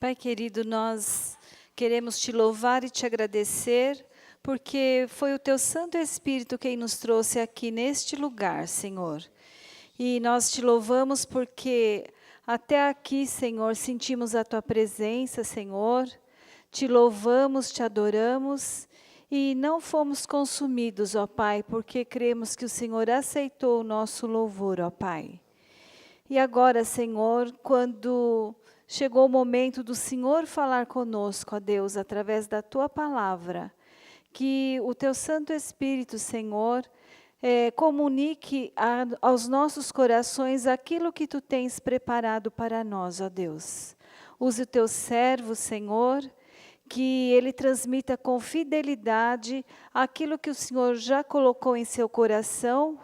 Pai querido, nós queremos te louvar e te agradecer, porque foi o teu Santo Espírito quem nos trouxe aqui neste lugar, Senhor. E nós te louvamos porque até aqui, Senhor, sentimos a tua presença, Senhor. Te louvamos, te adoramos e não fomos consumidos, ó Pai, porque cremos que o Senhor aceitou o nosso louvor, ó Pai. E agora, Senhor, quando chegou o momento do Senhor falar conosco, ó Deus, através da tua palavra, que o teu Santo Espírito, Senhor, comunique aos nossos corações aquilo que tu tens preparado para nós, ó Deus. Use o teu servo, Senhor, que ele transmita com fidelidade aquilo que o Senhor já colocou em seu coração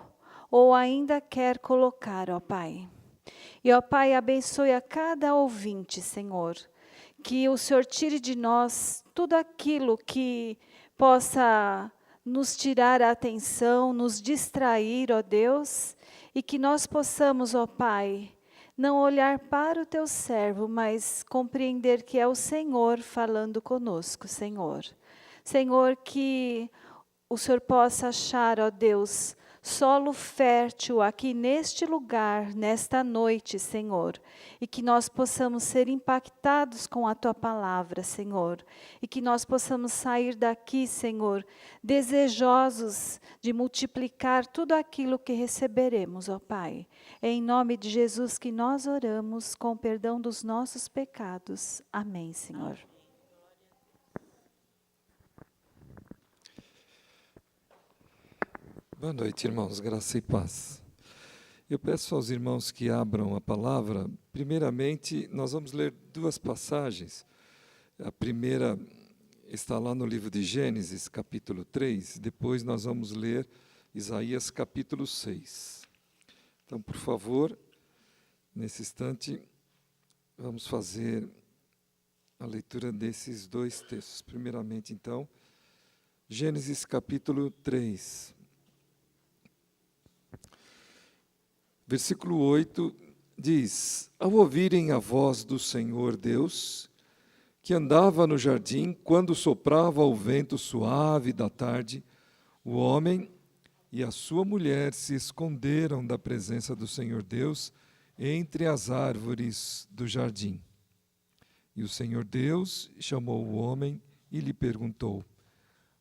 ou ainda quer colocar, ó Pai. E, ó Pai, abençoe a cada ouvinte, Senhor. Que o Senhor tire de nós tudo aquilo que possa nos tirar a atenção, nos distrair, ó Deus. E que nós possamos, ó Pai, não olhar para o teu servo, mas compreender que é o Senhor falando conosco, Senhor. Senhor, que o Senhor possa achar, ó Deus, solo fértil aqui neste lugar, nesta noite, Senhor. E que nós possamos ser impactados com a Tua palavra, Senhor. E que nós possamos sair daqui, Senhor, desejosos de multiplicar tudo aquilo que receberemos, ó Pai. É em nome de Jesus que nós oramos, com perdão dos nossos pecados. Amém, Senhor. Boa noite, irmãos, graça e paz. Eu peço aos irmãos que abram a palavra. Primeiramente, nós vamos ler duas passagens. A primeira está lá no livro de Gênesis, capítulo 3. Depois nós vamos ler Isaías, capítulo 6. Então, por favor, nesse instante, vamos fazer a leitura desses dois textos. Primeiramente, então, Gênesis, capítulo 3. Versículo 8 diz: Ao ouvirem a voz do Senhor Deus, que andava no jardim, quando soprava o vento suave da tarde, o homem e a sua mulher se esconderam da presença do Senhor Deus entre as árvores do jardim. E o Senhor Deus chamou o homem e lhe perguntou: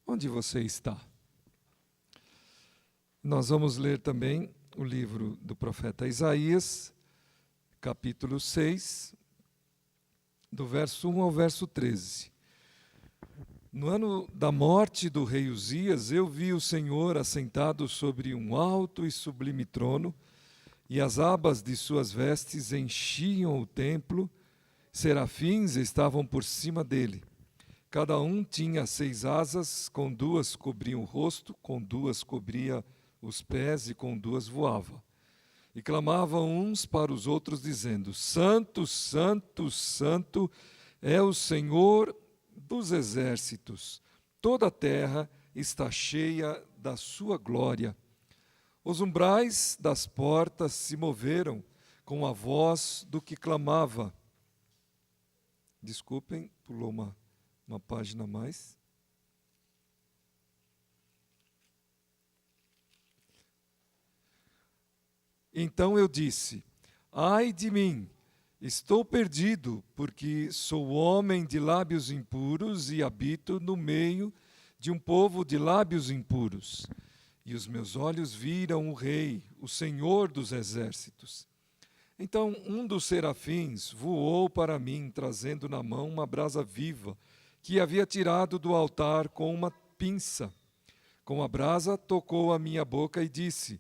Onde você está? Nós vamos ler também o livro do profeta Isaías, capítulo 6, do verso 1 ao verso 13. No ano da morte do rei Uzias, eu vi o Senhor assentado sobre um alto e sublime trono, e as abas de suas vestes enchiam o templo, serafins estavam por cima dele. Cada um tinha 6 asas, com 2 cobriam o rosto, com 2 cobria os pés e com 2 voava. E clamavam uns para os outros, dizendo: Santo, Santo, Santo é o Senhor dos exércitos. Toda a terra está cheia da sua glória. Os umbrais das portas se moveram com a voz do que clamava. Desculpem, pulou uma página a mais. Então eu disse: Ai de mim, estou perdido, porque sou homem de lábios impuros e habito no meio de um povo de lábios impuros. E os meus olhos viram o Rei, o Senhor dos exércitos. Então um dos serafins voou para mim, trazendo na mão uma brasa viva, que havia tirado do altar com uma pinça. Com a brasa tocou a minha boca e disse: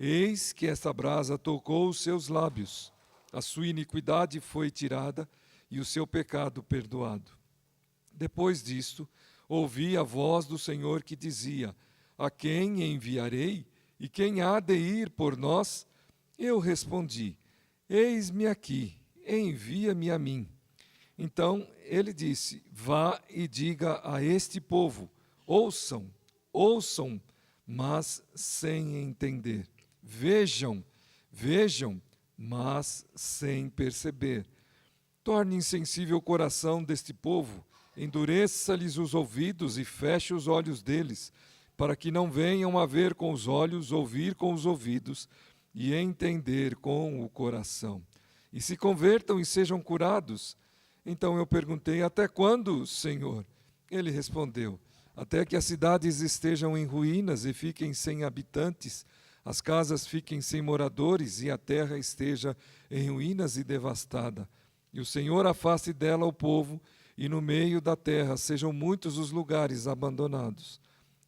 Eis que esta brasa tocou os seus lábios. A sua iniquidade foi tirada e o seu pecado perdoado. Depois disto, ouvi a voz do Senhor que dizia: A quem enviarei? E quem há de ir por nós? Eu respondi: Eis-me aqui, envia-me a mim. Então ele disse: Vá e diga a este povo: Ouçam, ouçam, mas sem entender. Vejam, vejam, mas sem perceber. torne insensível o coração deste povo, endureça-lhes os ouvidos e feche os olhos deles, para que não venham a ver com os olhos, ouvir com os ouvidos e entender com o coração, e se convertam e sejam curados. Então eu perguntei: até quando, Senhor? Ele respondeu: até que as cidades estejam em ruínas e fiquem sem habitantes, as casas fiquem sem moradores e a terra esteja em ruínas e devastada. E o Senhor afaste dela o povo, e no meio da terra sejam muitos os lugares abandonados.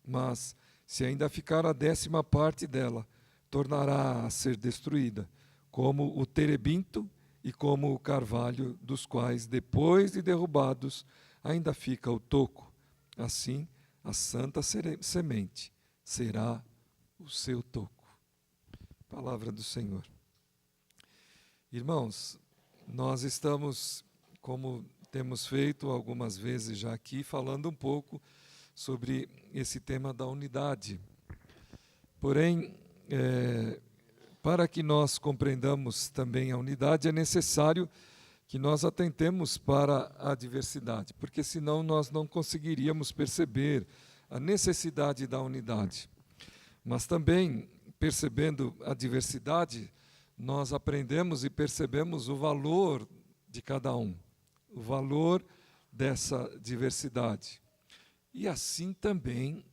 Mas, se ainda ficar a 10ª parte dela, tornará a ser destruída, como o terebinto e como o carvalho, dos quais, depois de derrubados, ainda fica o toco. Assim, a santa semente será o seu toco. Palavra do Senhor. Irmãos, nós estamos, como temos feito algumas vezes já aqui, falando um pouco sobre esse tema da unidade. Porém, para que nós compreendamos também a unidade, é necessário que nós atentemos para a diversidade, porque senão nós não conseguiríamos perceber a necessidade da unidade. Mas também, percebendo a diversidade, nós aprendemos e percebemos o valor de cada um, o valor dessa diversidade. E assim também,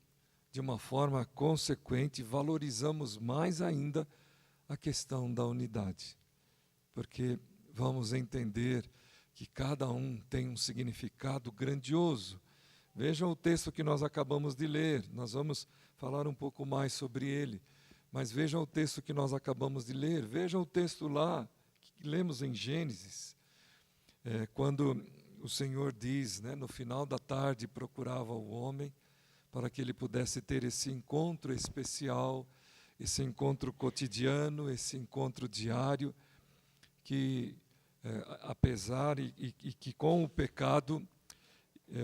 de uma forma consequente, valorizamos mais ainda a questão da unidade, porque vamos entender que cada um tem um significado grandioso. Vejam o texto que nós acabamos de ler, nós vamos falar um pouco mais sobre ele, mas vejam o texto que nós acabamos de ler, vejam o texto lá que lemos em Gênesis, quando o Senhor diz, no final da tarde procurava o homem para que ele pudesse ter esse encontro especial, esse encontro cotidiano, esse encontro diário, que apesar e que com o pecado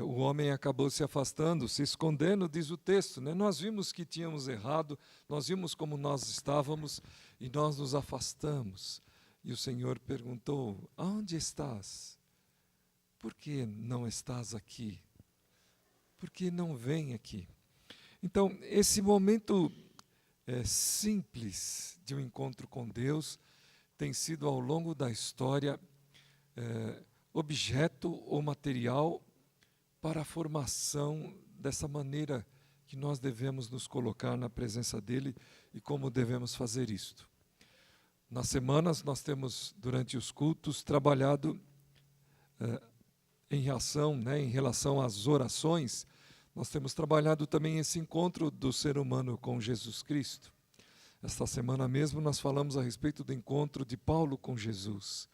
o homem acabou se afastando, se escondendo, diz o texto, Nós vimos que tínhamos errado, nós vimos como nós estávamos e nós nos afastamos. E o Senhor perguntou: aonde estás? Por que não estás aqui? Por que não vem aqui? Então, esse momento simples de um encontro com Deus tem sido ao longo da história objeto ou material para a formação dessa maneira que nós devemos nos colocar na presença dEle e como devemos fazer isto. Nas semanas nós temos, durante os cultos, trabalhado em relação às orações, nós temos trabalhado também esse encontro do ser humano com Jesus Cristo. Esta semana mesmo nós falamos a respeito do encontro de Paulo com Jesus.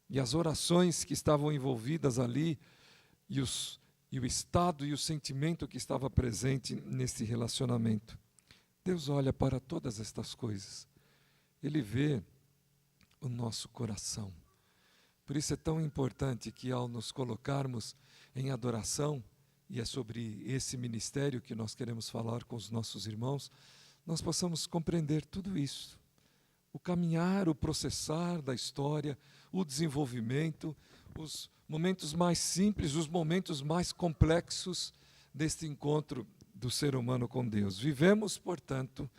E as orações que estavam envolvidas ali, e o estado e o sentimento que estava presente nesse relacionamento. Deus olha para todas estas coisas. Ele vê o nosso coração. Por isso é tão importante que ao nos colocarmos em adoração, e é sobre esse ministério que nós queremos falar com os nossos irmãos, nós possamos compreender tudo isso. O caminhar, o processar da história, o desenvolvimento, os momentos mais simples, os momentos mais complexos deste encontro do ser humano com Deus. Vivemos, portanto,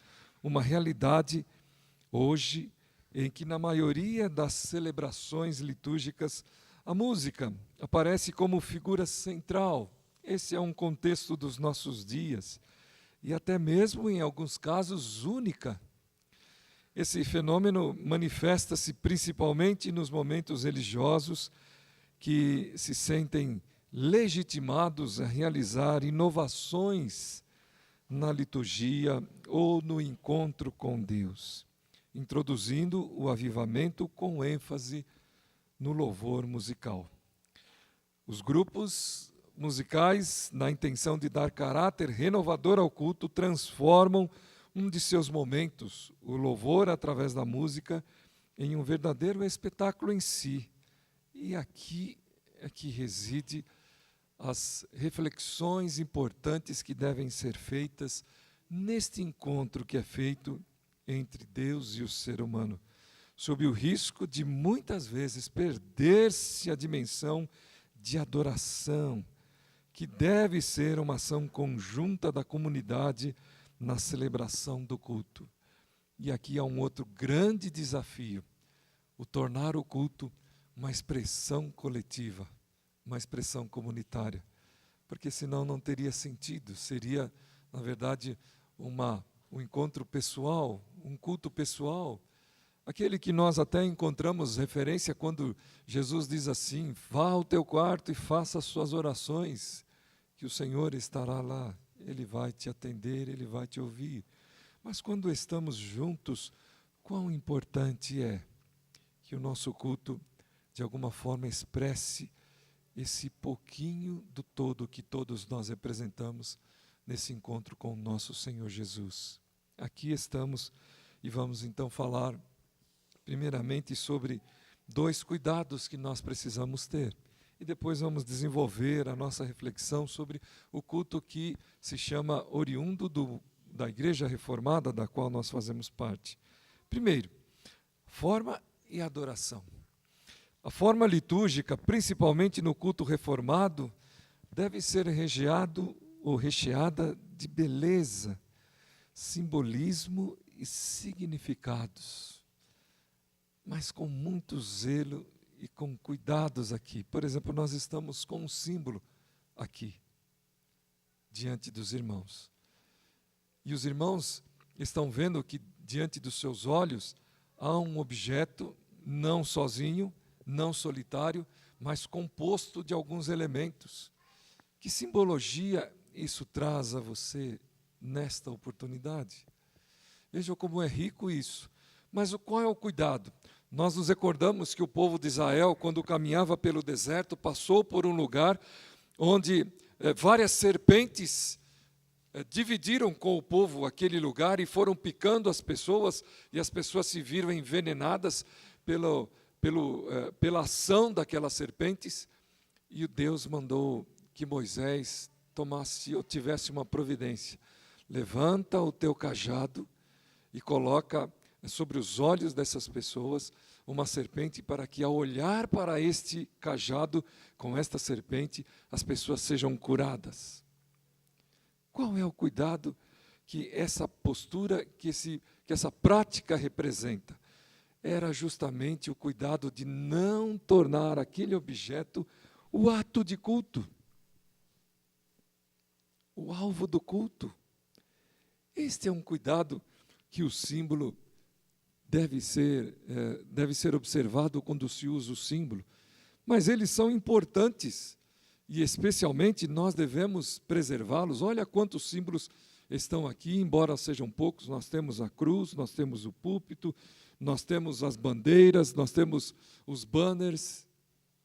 uma realidade hoje em que na maioria das celebrações litúrgicas a música aparece como figura central. Esse é um contexto dos nossos dias e até mesmo em alguns casos única. Esse fenômeno manifesta-se principalmente nos momentos religiosos que se sentem legitimados a realizar inovações na liturgia ou no encontro com Deus, introduzindo o avivamento com ênfase no louvor musical. Os grupos musicais, na intenção de dar caráter renovador ao culto, transformam um de seus momentos, o louvor através da música, em um verdadeiro espetáculo em si. E aqui é que reside as reflexões importantes que devem ser feitas neste encontro que é feito entre Deus e o ser humano. sob o risco de muitas vezes perder-se a dimensão de adoração, que deve ser uma ação conjunta da comunidade na celebração do culto. E aqui há um outro grande desafio: o tornar o culto uma expressão coletiva, uma expressão comunitária. Porque senão não teria sentido, seria, na verdade, um encontro pessoal, um culto pessoal. Aquele que nós até encontramos referência quando Jesus diz assim: vá ao teu quarto e faça as suas orações, que o Senhor estará lá, Ele vai te atender, Ele vai te ouvir. Mas quando estamos juntos, quão importante é que o nosso culto, de alguma forma, expresse esse pouquinho do todo que todos nós representamos nesse encontro com o nosso Senhor Jesus. Aqui estamos e vamos então falar primeiramente sobre 2 cuidados que nós precisamos ter. E depois vamos desenvolver a nossa reflexão sobre o culto que se chama oriundo da Igreja Reformada, da qual nós fazemos parte. Primeiro, forma e adoração. A forma litúrgica, principalmente no culto reformado, deve ser recheada de beleza, simbolismo e significados, mas com muito zelo e com cuidados aqui. Por exemplo, nós estamos com um símbolo aqui, diante dos irmãos. E os irmãos estão vendo que diante dos seus olhos há um objeto, não sozinho, não solitário, mas composto de alguns elementos. Que simbologia isso traz a você nesta oportunidade? Vejam como é rico isso. Mas qual é o cuidado? Nós nos recordamos que o povo de Israel, quando caminhava pelo deserto, passou por um lugar onde várias serpentes dividiram com o povo aquele lugar e foram picando as pessoas, e as pessoas se viram envenenadas pela ação daquelas serpentes, e Deus mandou que Moisés tivesse uma providência. Levanta o teu cajado e coloca sobre os olhos dessas pessoas uma serpente, para que ao olhar para este cajado com esta serpente, as pessoas sejam curadas. Qual é o cuidado que essa postura, que essa prática representa? Era justamente o cuidado de não tornar aquele objeto o ato de culto, o alvo do culto. Este é um cuidado que o símbolo deve ser observado quando se usa o símbolo. Mas eles são importantes e especialmente nós devemos preservá-los. Olha quantos símbolos estão aqui, embora sejam poucos. Nós temos a cruz, nós temos o púlpito, nós temos as bandeiras, nós temos os banners.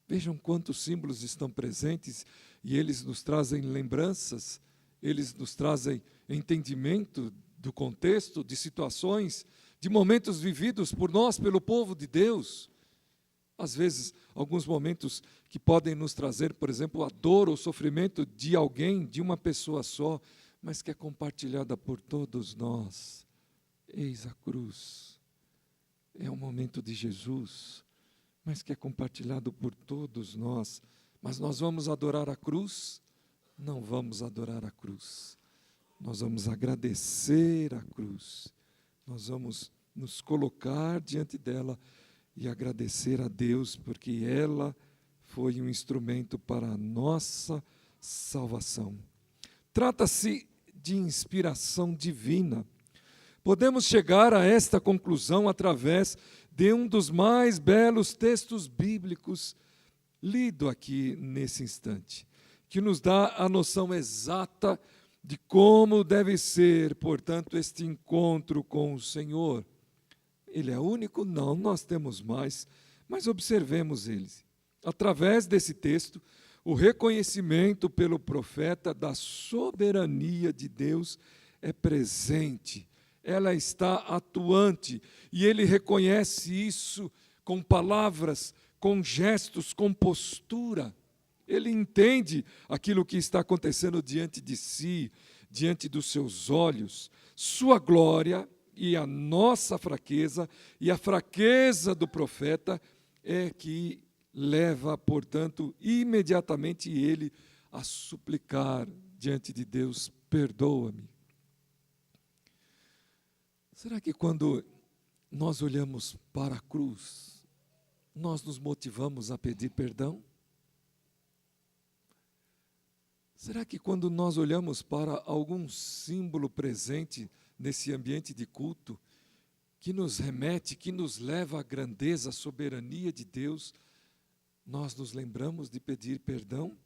Vejam quantos símbolos estão presentes, e eles nos trazem lembranças, eles nos trazem entendimento do contexto, de situações, de momentos vividos por nós, pelo povo de Deus. Às vezes, alguns momentos que podem nos trazer, por exemplo, a dor ou o sofrimento de alguém, de uma pessoa só, mas que é compartilhada por todos nós. Eis a cruz. É um momento de Jesus, mas que é compartilhado por todos nós. Mas nós vamos adorar a cruz? Não vamos adorar a cruz. Nós vamos agradecer a cruz. Nós vamos nos colocar diante dela e agradecer a Deus, porque ela foi um instrumento para a nossa salvação. Trata-se de inspiração divina. Podemos chegar a esta conclusão através de um dos mais belos textos bíblicos lido aqui nesse instante, que nos dá a noção exata de como deve ser, portanto, este encontro com o Senhor. Ele é único? Não, nós temos mais, mas observemos ele. Através desse texto, o reconhecimento pelo profeta da soberania de Deus é presente, ela está atuante, e ele reconhece isso com palavras, com gestos, com postura. Ele entende aquilo que está acontecendo diante de si, diante dos seus olhos. Sua glória e a nossa fraqueza e a fraqueza do profeta é que leva, portanto, imediatamente ele a suplicar diante de Deus: perdoa-me. Será que quando nós olhamos para a cruz, nós nos motivamos a pedir perdão? Será que quando nós olhamos para algum símbolo presente nesse ambiente de culto, que nos remete, que nos leva à grandeza, à soberania de Deus, nós nos lembramos de pedir perdão?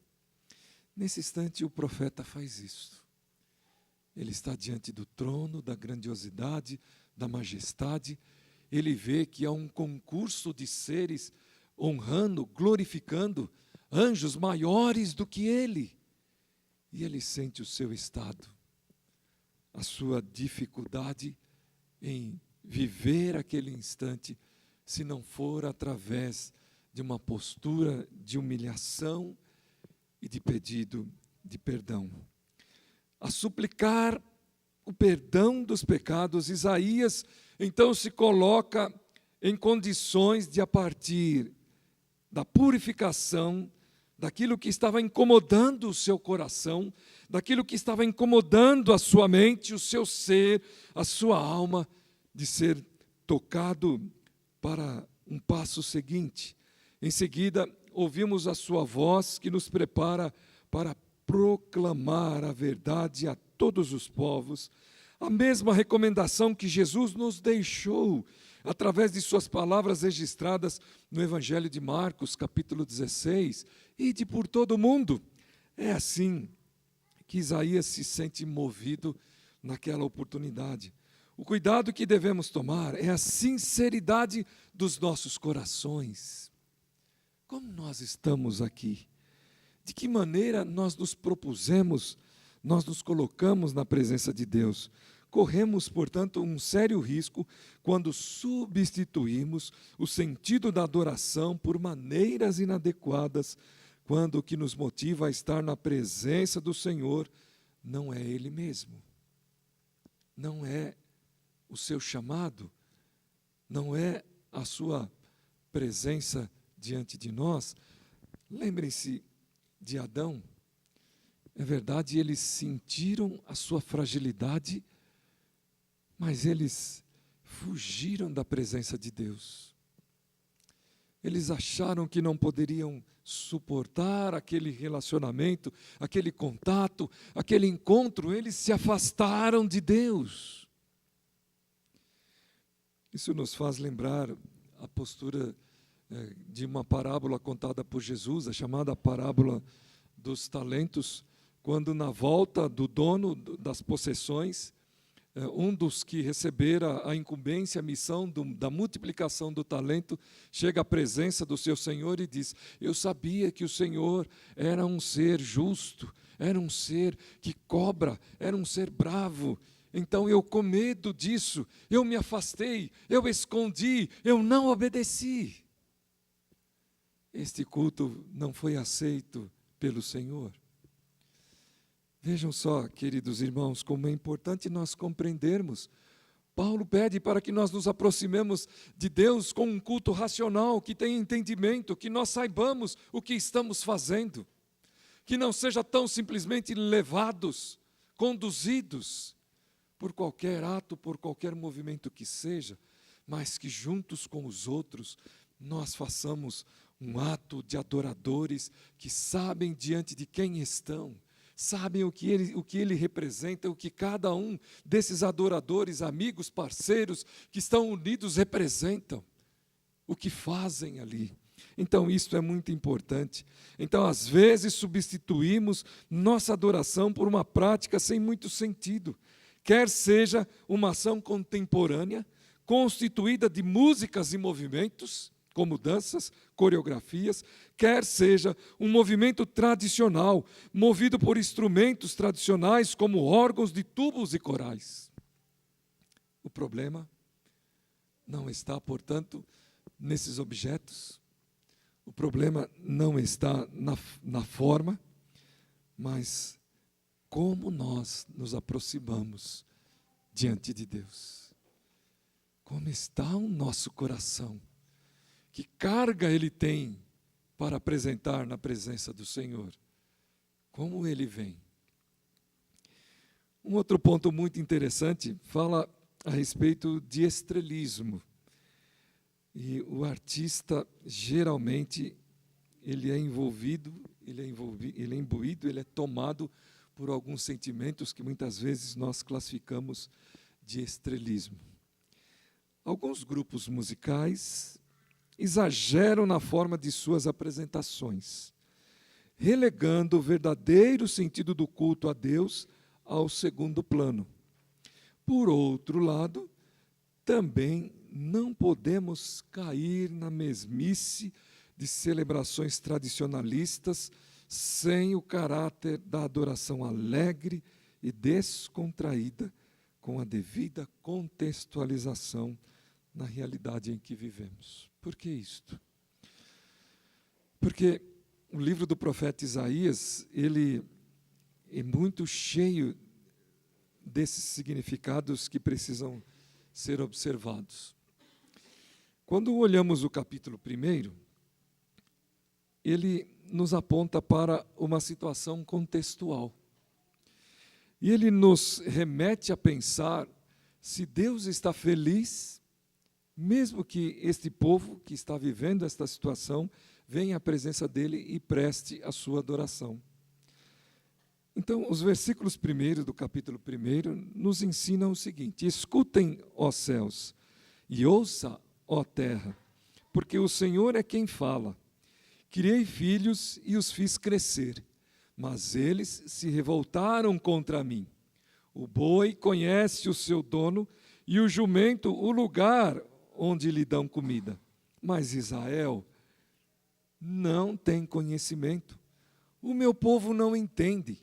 Nesse instante o profeta faz isso. Ele está diante do trono, da grandiosidade, da majestade. Ele vê que há um concurso de seres honrando, glorificando anjos maiores do que ele. E ele sente o seu estado, a sua dificuldade em viver aquele instante, se não for através de uma postura de humilhação e de pedido de perdão. A suplicar o perdão dos pecados, Isaías então se coloca em condições de, a partir da purificação, daquilo que estava incomodando o seu coração, daquilo que estava incomodando a sua mente, o seu ser, a sua alma, de ser tocado para um passo seguinte. Em seguida, ouvimos a sua voz que nos prepara para proclamar a verdade a todos os povos, a mesma recomendação que Jesus nos deixou através de suas palavras registradas no Evangelho de Marcos, capítulo 16, ide por todo o mundo. É assim que Isaías se sente movido naquela oportunidade. O cuidado que devemos tomar é a sinceridade dos nossos corações. Como nós estamos aqui? De que maneira nós nos propusemos, nós nos colocamos na presença de Deus? Corremos, portanto, um sério risco quando substituímos o sentido da adoração por maneiras inadequadas, quando o que nos motiva a estar na presença do Senhor não é Ele mesmo, não é o seu chamado, não é a sua presença diante de nós. Lembrem-se de Adão. É verdade, eles sentiram a sua fragilidade, mas eles fugiram da presença de Deus. Eles acharam que não poderiam suportar aquele relacionamento, aquele contato, aquele encontro. Eles se afastaram de Deus. Isso nos faz lembrar a postura de uma parábola contada por Jesus, a chamada parábola dos talentos, quando na volta do dono das possessões, um dos que recebera a incumbência, a missão da multiplicação do talento, chega à presença do seu Senhor e diz: eu sabia que o Senhor era um ser justo, era um ser que cobra, era um ser bravo. Então eu, com medo disso, eu me afastei, eu escondi, eu não obedeci. Este culto não foi aceito pelo Senhor. Vejam só, queridos irmãos, como é importante nós compreendermos. Paulo pede para que nós nos aproximemos de Deus com um culto racional, que tenha entendimento, que nós saibamos o que estamos fazendo, que não seja tão simplesmente levados, conduzidos por qualquer ato, por qualquer movimento que seja, mas que juntos com os outros nós façamos um ato de adoradores que sabem diante de quem estão, sabem o que ele representa, o que cada um desses adoradores, amigos, parceiros que estão unidos representam, o que fazem ali. Então isso é muito importante. Então às vezes substituímos nossa adoração por uma prática sem muito sentido, quer seja uma ação contemporânea, constituída de músicas e movimentos, como danças, coreografias, quer seja um movimento tradicional, movido por instrumentos tradicionais, como órgãos de tubos e corais. O problema não está, portanto, nesses objetos, o problema não está na forma, mas como nós nos aproximamos diante de Deus. como está o nosso coração, que carga ele tem para apresentar na presença do Senhor, como ele vem. Um outro ponto muito interessante fala a respeito de estrelismo. E o artista, geralmente, ele é envolvido, ele é imbuído, ele é tomado por alguns sentimentos que muitas vezes nós classificamos de estrelismo. Alguns grupos musicais exageram na forma de suas apresentações, relegando o verdadeiro sentido do culto a Deus ao segundo plano. Por outro lado, também não podemos cair na mesmice de celebrações tradicionalistas sem o caráter da adoração alegre e descontraída, com a devida contextualização na realidade em que vivemos. Por que isto? Porque o livro do profeta Isaías, ele é muito cheio desses significados que precisam ser observados. Quando olhamos o capítulo 1, ele nos aponta para uma situação contextual. E ele nos remete a pensar se Deus está feliz, mesmo que este povo que está vivendo esta situação venha à presença dele e preste a sua adoração. Então, os versículos 1 do capítulo 1 nos ensinam o seguinte: escutem, ó céus, e ouça, ó terra, porque o Senhor é quem fala. Criei filhos e os fiz crescer, mas eles se revoltaram contra mim. O boi conhece o seu dono e o jumento o lugar onde lhe dão comida. Mas Israel não tem conhecimento. O meu povo não entende.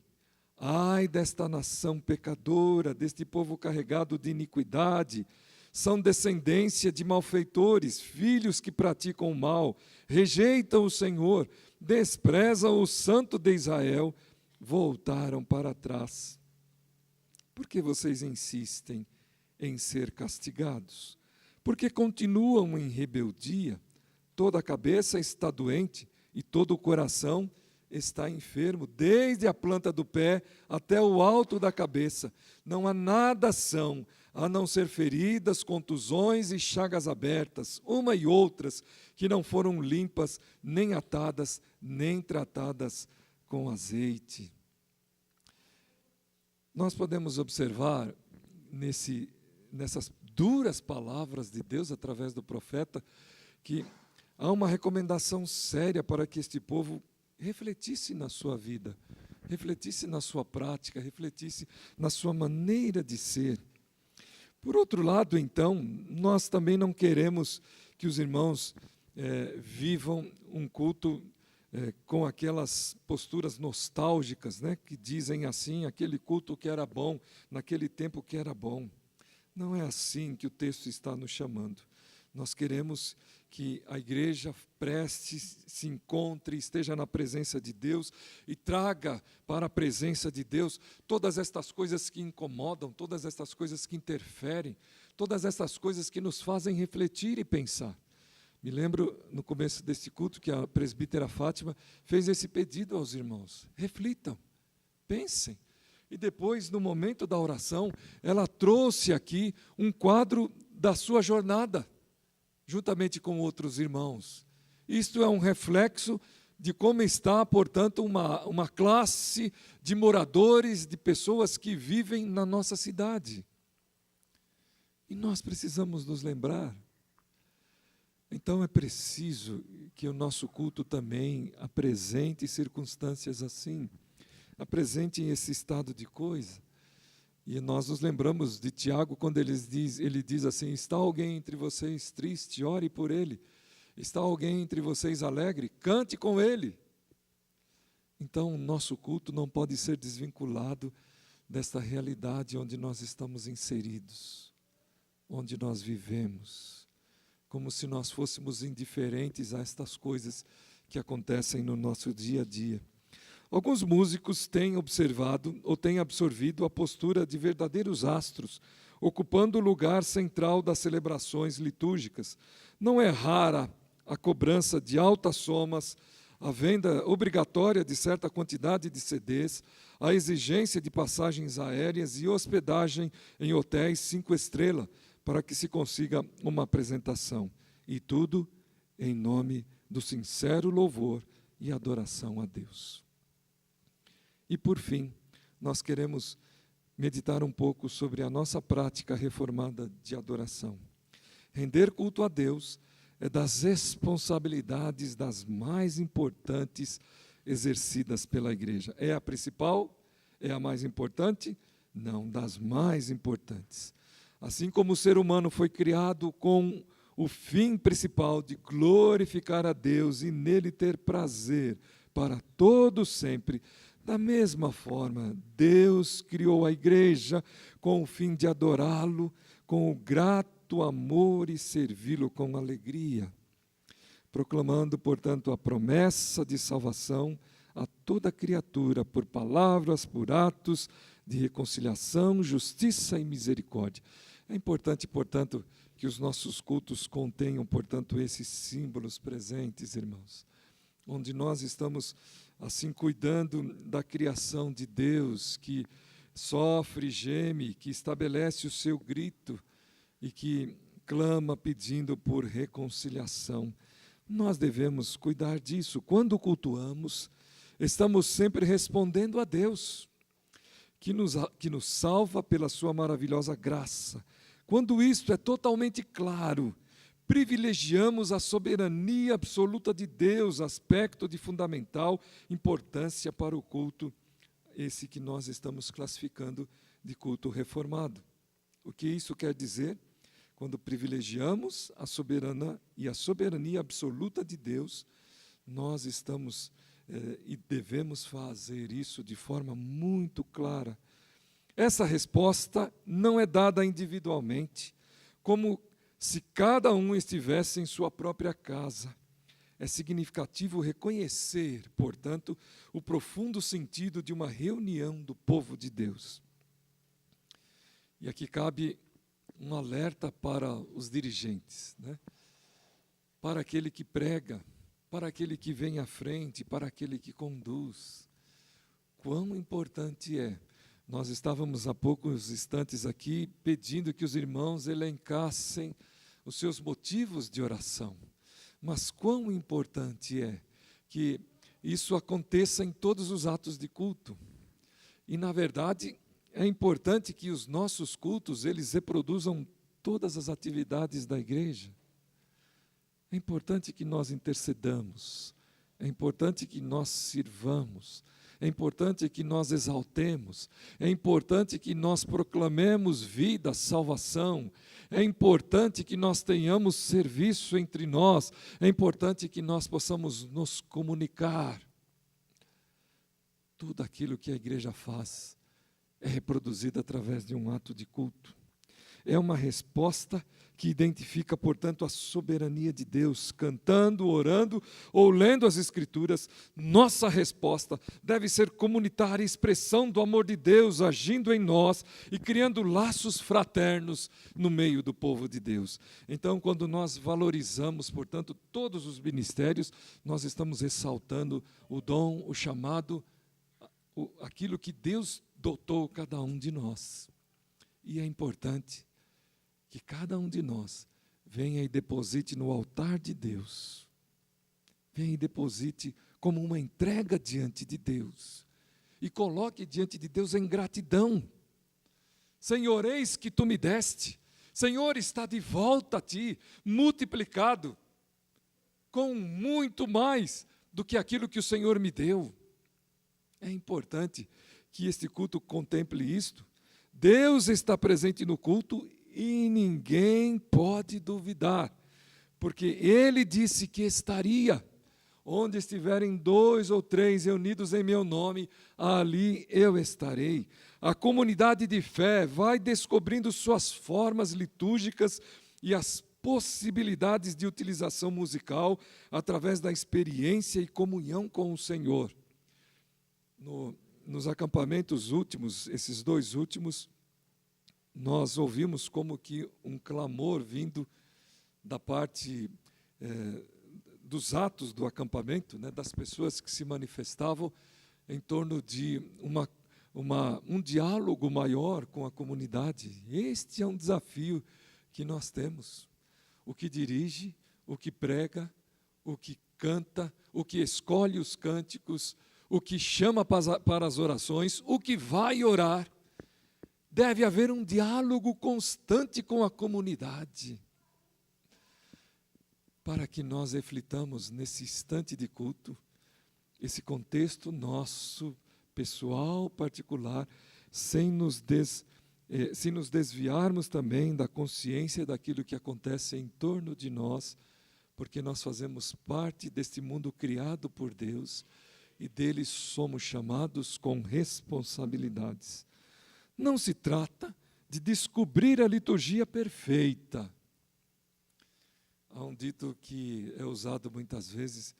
Ai desta nação pecadora, deste povo carregado de iniquidade. São descendência de malfeitores, filhos que praticam o mal, rejeitam o Senhor, desprezam o Santo de Israel, voltaram para trás. Por que vocês insistem em ser castigados? Porque continuam em rebeldia, toda a cabeça está doente e todo o coração está enfermo, desde a planta do pé até o alto da cabeça. Não há nada são, a não ser feridas, contusões e chagas abertas, uma e outras, que não foram limpas, nem atadas, nem tratadas com azeite. Nós podemos observar nessas duras palavras de Deus através do profeta que há uma recomendação séria para que este povo refletisse na sua vida, refletisse na sua prática, refletisse na sua maneira de ser. Por outro lado, então, nós também não queremos que os irmãos vivam um culto com aquelas posturas nostálgicas, né, que dizem assim, aquele culto que era bom, naquele tempo que era bom. Não é assim que o texto está nos chamando. Nós queremos que a igreja preste, se encontre, esteja na presença de Deus e traga para a presença de Deus todas estas coisas que incomodam, todas estas coisas que interferem, todas estas coisas que nos fazem refletir e pensar. Me lembro, no começo deste culto, que a presbítera Fátima fez esse pedido aos irmãos. Reflitam, pensem. E depois, no momento da oração, ela trouxe aqui um quadro da sua jornada, juntamente com outros irmãos. Isto é um reflexo de como está, portanto, uma classe de moradores, de pessoas que vivem na nossa cidade. E nós precisamos nos lembrar. Então é preciso que o nosso culto também apresente circunstâncias assim, apresente esse estado de coisa. E nós nos lembramos de Tiago quando ele diz assim: está alguém entre vocês triste, ore por ele. Está alguém entre vocês alegre, cante com ele. Então o nosso culto não pode ser desvinculado desta realidade onde nós estamos inseridos, onde nós vivemos. Como se nós fôssemos indiferentes a estas coisas que acontecem no nosso dia a dia. Alguns músicos têm observado ou têm absorvido a postura de verdadeiros astros, ocupando o lugar central das celebrações litúrgicas. Não é rara a cobrança de altas somas, a venda obrigatória de certa quantidade de CDs, a exigência de passagens aéreas e hospedagem em hotéis 5 estrelas para que se consiga uma apresentação. E tudo em nome do sincero louvor e adoração a Deus. E por fim, nós queremos meditar um pouco sobre a nossa prática reformada de adoração. Render culto a Deus é das responsabilidades das mais importantes exercidas pela igreja. É a principal? É a mais importante? Não, das mais importantes. Assim como o ser humano foi criado com o fim principal de glorificar a Deus e nele ter prazer para todo sempre, da mesma forma, Deus criou a igreja com o fim de adorá-lo, com o grato amor e servi-lo com alegria, proclamando, portanto, a promessa de salvação a toda criatura por palavras, por atos de reconciliação, justiça e misericórdia. É importante, portanto, que os nossos cultos contenham, portanto, esses símbolos presentes, irmãos, onde nós estamos assim cuidando da criação de Deus, que sofre, geme, que estabelece o seu grito e que clama pedindo por reconciliação. Nós devemos cuidar disso. Quando cultuamos, estamos sempre respondendo a Deus, que nos salva pela sua maravilhosa graça. Quando isto é totalmente claro, privilegiamos a soberania absoluta de Deus, aspecto de fundamental importância para o culto, esse que nós estamos classificando de culto reformado. O que isso quer dizer? Quando privilegiamos a soberania absoluta de Deus, nós estamos e devemos fazer isso de forma muito clara. Essa resposta não é dada individualmente, como se cada um estivesse em sua própria casa. É significativo reconhecer, portanto, o profundo sentido de uma reunião do povo de Deus. E aqui cabe um alerta para os dirigentes, né? Para aquele que prega, para aquele que vem à frente, para aquele que conduz. Quão importante é. Nós estávamos há poucos instantes aqui pedindo que os irmãos elencassem os seus motivos de oração. Mas quão importante é que isso aconteça em todos os atos de culto. E, na verdade, é importante que os nossos cultos, eles reproduzam todas as atividades da igreja. É importante que nós intercedamos, é importante que nós sirvamos, é importante que nós exaltemos, é importante que nós proclamemos vida, salvação, é importante que nós tenhamos serviço entre nós, é importante que nós possamos nos comunicar. Tudo aquilo que a igreja faz é reproduzido através de um ato de culto. É uma resposta que identifica, portanto, a soberania de Deus. Cantando, orando ou lendo as Escrituras, nossa resposta deve ser comunitária, expressão do amor de Deus agindo em nós e criando laços fraternos no meio do povo de Deus. Então, quando nós valorizamos, portanto, todos os ministérios, nós estamos ressaltando o dom, o chamado, aquilo que Deus dotou cada um de nós. E é importante que cada um de nós venha e deposite no altar de Deus. Venha e deposite como uma entrega diante de Deus. E coloque diante de Deus em gratidão. Senhor, eis que tu me deste. Senhor, está de volta a ti, multiplicado, com muito mais do que aquilo que o Senhor me deu. É importante que este culto contemple isto. Deus está presente no culto e ninguém pode duvidar, porque Ele disse que estaria. Onde estiverem 2 ou 3 reunidos em meu nome, ali eu estarei. A comunidade de fé vai descobrindo suas formas litúrgicas e as possibilidades de utilização musical através da experiência e comunhão com o Senhor. Nos acampamentos últimos, esses 2 últimos, nós ouvimos como que um clamor vindo da parte dos atos do acampamento, né, das pessoas que se manifestavam em torno de um diálogo maior com a comunidade. Este é um desafio que nós temos. O que dirige, o que prega, o que canta, o que escolhe os cânticos, o que chama para as orações, o que vai orar. Deve haver um diálogo constante com a comunidade, para que nós reflitamos nesse instante de culto, esse contexto nosso, pessoal, particular, sem nos desviarmos também da consciência daquilo que acontece em torno de nós, porque nós fazemos parte deste mundo criado por Deus e dele somos chamados com responsabilidades. Não se trata de descobrir a liturgia perfeita. Há um dito que é usado muitas vezes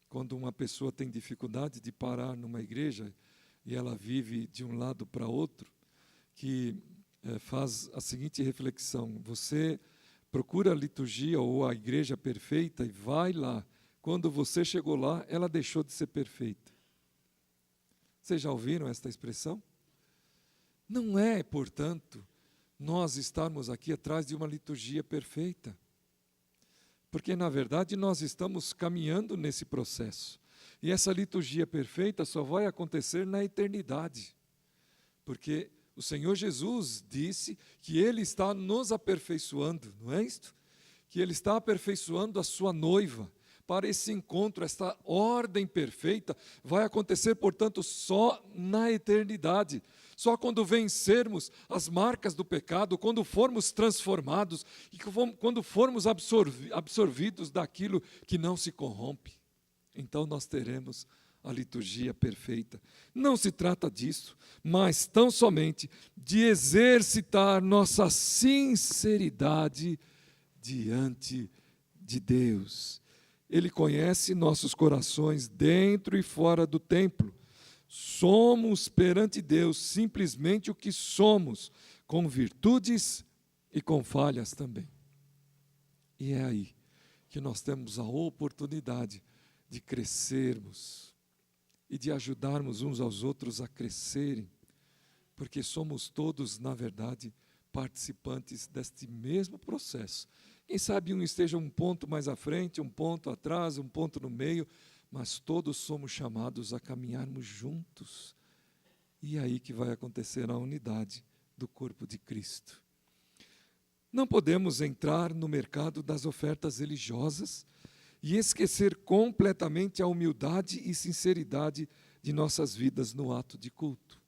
quando uma pessoa tem dificuldade de parar numa igreja e ela vive de um lado para outro, que faz a seguinte reflexão: você procura a liturgia ou a igreja perfeita e vai lá. Quando você chegou lá, ela deixou de ser perfeita. Vocês já ouviram esta expressão? Não é, portanto, nós estarmos aqui atrás de uma liturgia perfeita. Porque, na verdade, nós estamos caminhando nesse processo. E essa liturgia perfeita só vai acontecer na eternidade. Porque o Senhor Jesus disse que Ele está nos aperfeiçoando, não é isto? Que Ele está aperfeiçoando a sua noiva. Para esse encontro, esta ordem perfeita vai acontecer, portanto, só na eternidade. Só quando vencermos as marcas do pecado, quando formos transformados e quando formos absorvidos daquilo que não se corrompe. Então nós teremos a liturgia perfeita. Não se trata disso, mas tão somente de exercitar nossa sinceridade diante de Deus. Ele conhece nossos corações dentro e fora do templo. Somos perante Deus simplesmente o que somos, com virtudes e com falhas também. E é aí que nós temos a oportunidade de crescermos e de ajudarmos uns aos outros a crescerem, porque somos todos, na verdade, participantes deste mesmo processo. Quem sabe um esteja um ponto mais à frente, um ponto atrás, um ponto no meio, mas todos somos chamados a caminharmos juntos. E é aí que vai acontecer a unidade do corpo de Cristo. Não podemos entrar no mercado das ofertas religiosas e esquecer completamente a humildade e sinceridade de nossas vidas no ato de culto.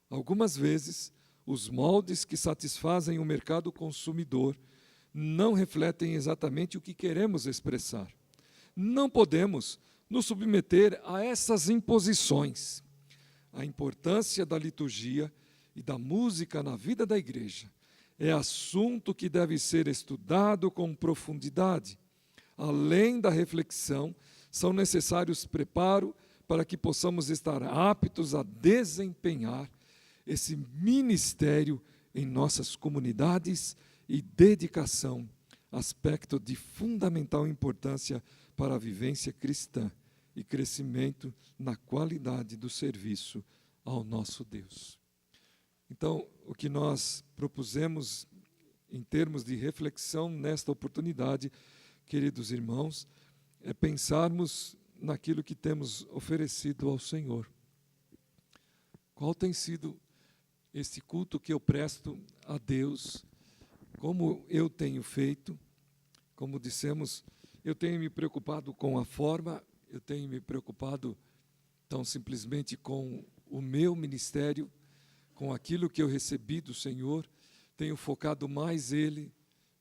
Algumas vezes, os moldes que satisfazem o mercado consumidor não refletem exatamente o que queremos expressar. Não podemos nos submeter a essas imposições. A importância da liturgia e da música na vida da igreja é assunto que deve ser estudado com profundidade. Além da reflexão, são necessários preparo para que possamos estar aptos a desempenhar esse ministério em nossas comunidades e dedicação, aspecto de fundamental importância para a vivência cristã e crescimento na qualidade do serviço ao nosso Deus. Então, o que nós propusemos em termos de reflexão nesta oportunidade, queridos irmãos, é pensarmos naquilo que temos oferecido ao Senhor. Qual tem sido este culto que eu presto a Deus? Como eu tenho feito? Como dissemos, eu tenho me preocupado com a forma, eu tenho me preocupado tão simplesmente com o meu ministério, com aquilo que eu recebi do Senhor, tenho focado mais Ele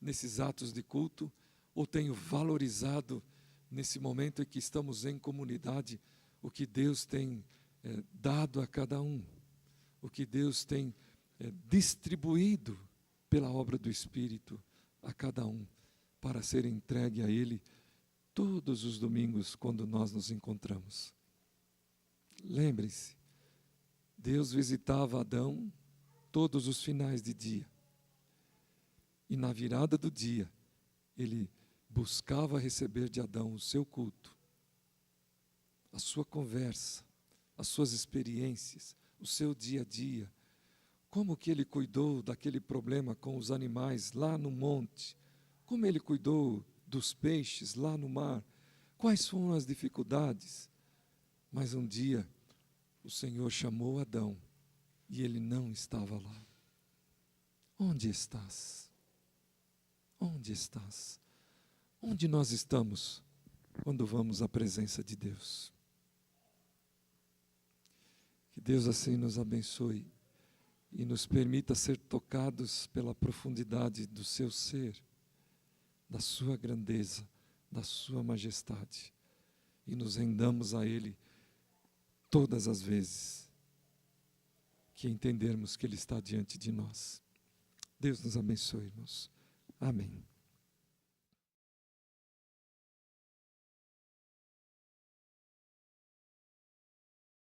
nesses atos de culto, ou tenho valorizado nesse momento em que estamos em comunidade, o que Deus tem dado a cada um, o que Deus tem distribuído pela obra do Espírito a cada um, para ser entregue a Ele todos os domingos quando nós nos encontramos. Lembre-se, Deus visitava Adão todos os finais de dia. E na virada do dia, ele buscava receber de Adão o seu culto, a sua conversa, as suas experiências, o seu dia a dia. Como que ele cuidou daquele problema com os animais lá no monte? Como ele cuidou dos peixes lá no mar? Quais foram as dificuldades? Mas um dia, o Senhor chamou Adão e ele não estava lá. Onde estás? Onde estás? Onde nós estamos quando vamos à presença de Deus? Que Deus assim nos abençoe e nos permita ser tocados pela profundidade do seu ser, da sua grandeza, da sua majestade, e nos rendamos a Ele todas as vezes que entendermos que Ele está diante de nós. Deus nos abençoe, irmãos. Amém.